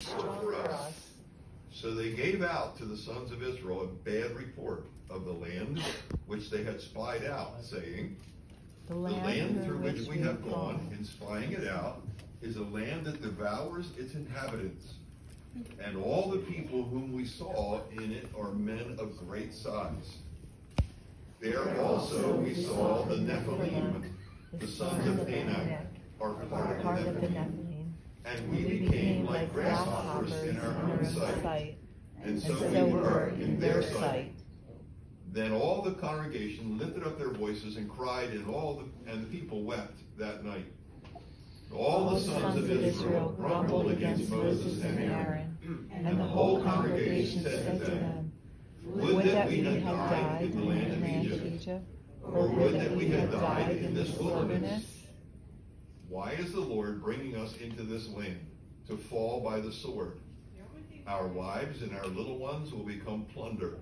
for us. So they gave out to the sons of Israel a bad report of the land which they had spied out, saying, the land through which we have gone in spying it out is a land that devours its inhabitants. And all the people whom we saw in it are men of great size. There also we saw the Nephilim, the sons of Anak, are part of the Nephilim. And we became like grasshoppers in our own sight, and so we were in their sight. Then all the congregation lifted up their voices and cried, and the people wept that night. All the sons of Israel grumbled against Moses and Aaron, and the whole congregation said to them, would that we had died in the land of Egypt, or would that we had died in this wilderness? Why is the Lord bringing us into this land, to fall by the sword? Our wives and our little ones will become plunder.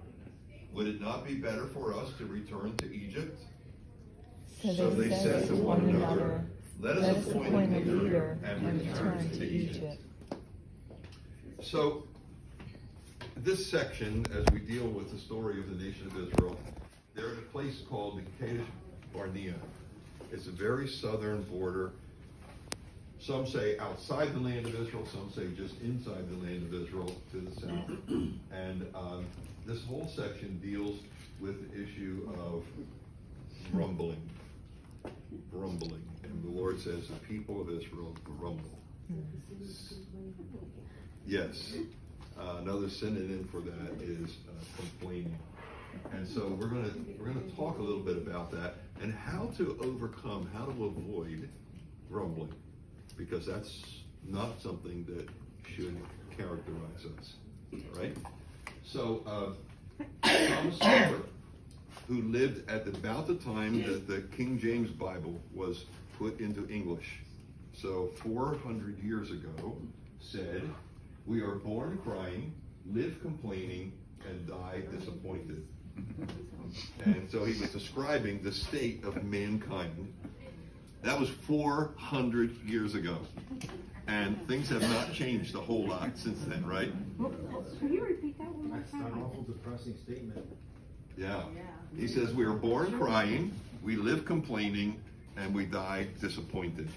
Would it not be better for us to return to Egypt? So they said to one another, let us appoint a leader and return to Egypt. So, this section, as we deal with the story of the nation of Israel, they're in a place called the Kadesh Barnea. It's a very southern border. Some say outside the land of Israel, some say just inside the land of Israel to the south. And this whole section deals with the issue of grumbling. And the Lord says, the people of Israel grumble. Yes. Another synonym for that is complaining. And so we're going to talk a little bit about that and how to overcome, how to avoid grumbling, because that's not something that should characterize us, right? So Thomas More, who lived at about the time that the King James Bible was put into English, so 400 years ago, said, we are born crying, live complaining, and die disappointed. And so he was describing the state of mankind. That was 400 years ago. And things have not changed a whole lot since then, right? Can you repeat that one more time? That's an awful depressing statement. Yeah. He says we are born crying, we live complaining, and we die disappointed.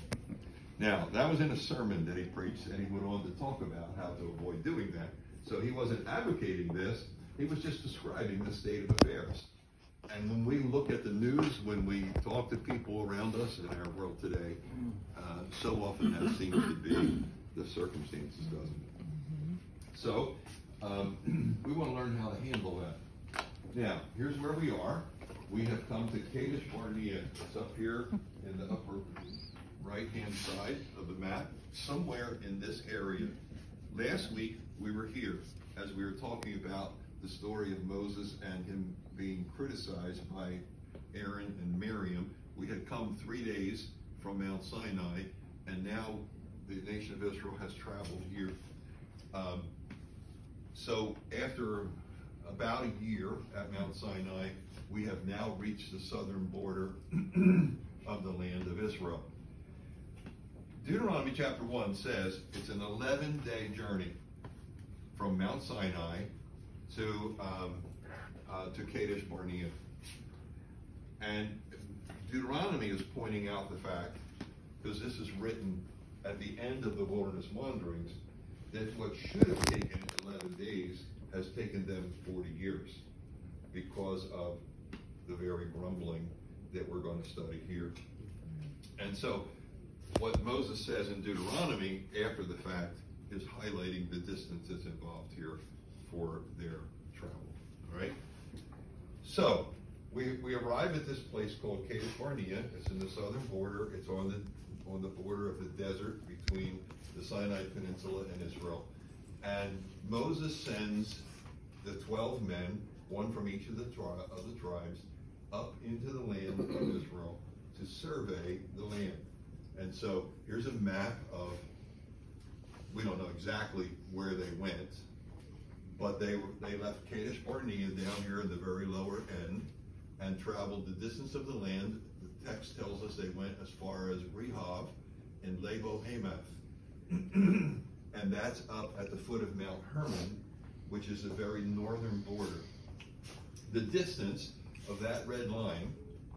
Now, that was in a sermon that he preached, and he went on to talk about how to avoid doing that. So he wasn't advocating this, he was just describing the state of affairs. And when we look at the news, when we talk to people around us in our world today, so often that seems to be the circumstances, doesn't it? So, we want to learn how to handle that. Now, here's where we are. We have come to Kadesh Barnea. It's up here in the upper right-hand side of the map, somewhere in this area. Last week, we were here as we were talking about the story of Moses and him being criticized by Aaron and Miriam. We had come 3 days from Mount Sinai, and now the nation of Israel has traveled here. So after about a year at Mount Sinai, we have now reached the southern border of the land of Israel. Deuteronomy chapter 1 says it's an 11-day journey from Mount Sinai to Kadesh Barnea. And Deuteronomy is pointing out the fact, because this is written at the end of the wilderness wanderings, that what should have taken 11 days has taken them 40 years because of the very grumbling that we're going to study here. And so what Moses says in Deuteronomy after the fact is highlighting the distances involved here for their travel. All right? So we arrive at this place called Kadesh Barnea. It's in the southern border. It's on the border of the desert between the Sinai Peninsula and Israel. And Moses sends the 12 men, one from each of the tribes, up into the land of Israel to survey the land. And so here's a map of, we don't know exactly where they went, but they left Kadesh Barnea down here in the very lower end and traveled the distance of the land. The text tells us they went as far as Rehob and Labo Hamath. and that's up at the foot of Mount Hermon, which is the very northern border. The distance of that red line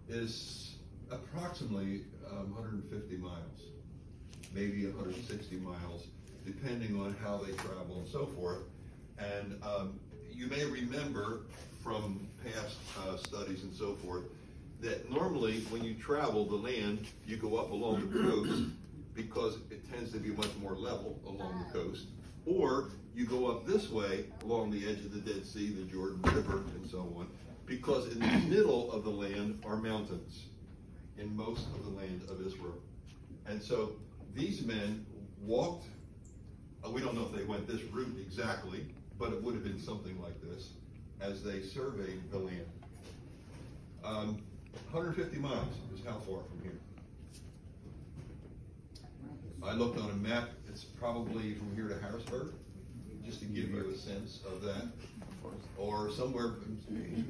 is approximately 150 miles, maybe 160 miles, depending on how they travel and so forth. And you may remember from past studies and so forth that normally when you travel the land, you go up along the coast because it tends to be much more level along the coast, or you go up this way along the edge of the Dead Sea, the Jordan River, and so on, because in the middle of the land are mountains in most of the land of Israel. And so these men walked, we don't know if they went this route exactly, but it would have been something like this as they surveyed the land. 150 miles is how far from here. I looked on a map, it's probably from here to Harrisburg, just to give you a sense of that. Or somewhere from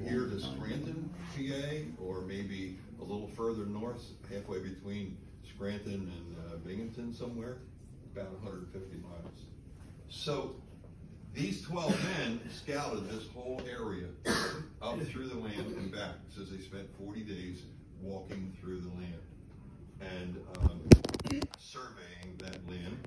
here to Scranton, PA, or maybe a little further north, halfway between Scranton and Binghamton somewhere, about 150 miles. So these 12 men scouted this whole area up through the land and back. It says they spent 40 days walking through the land and surveying that land.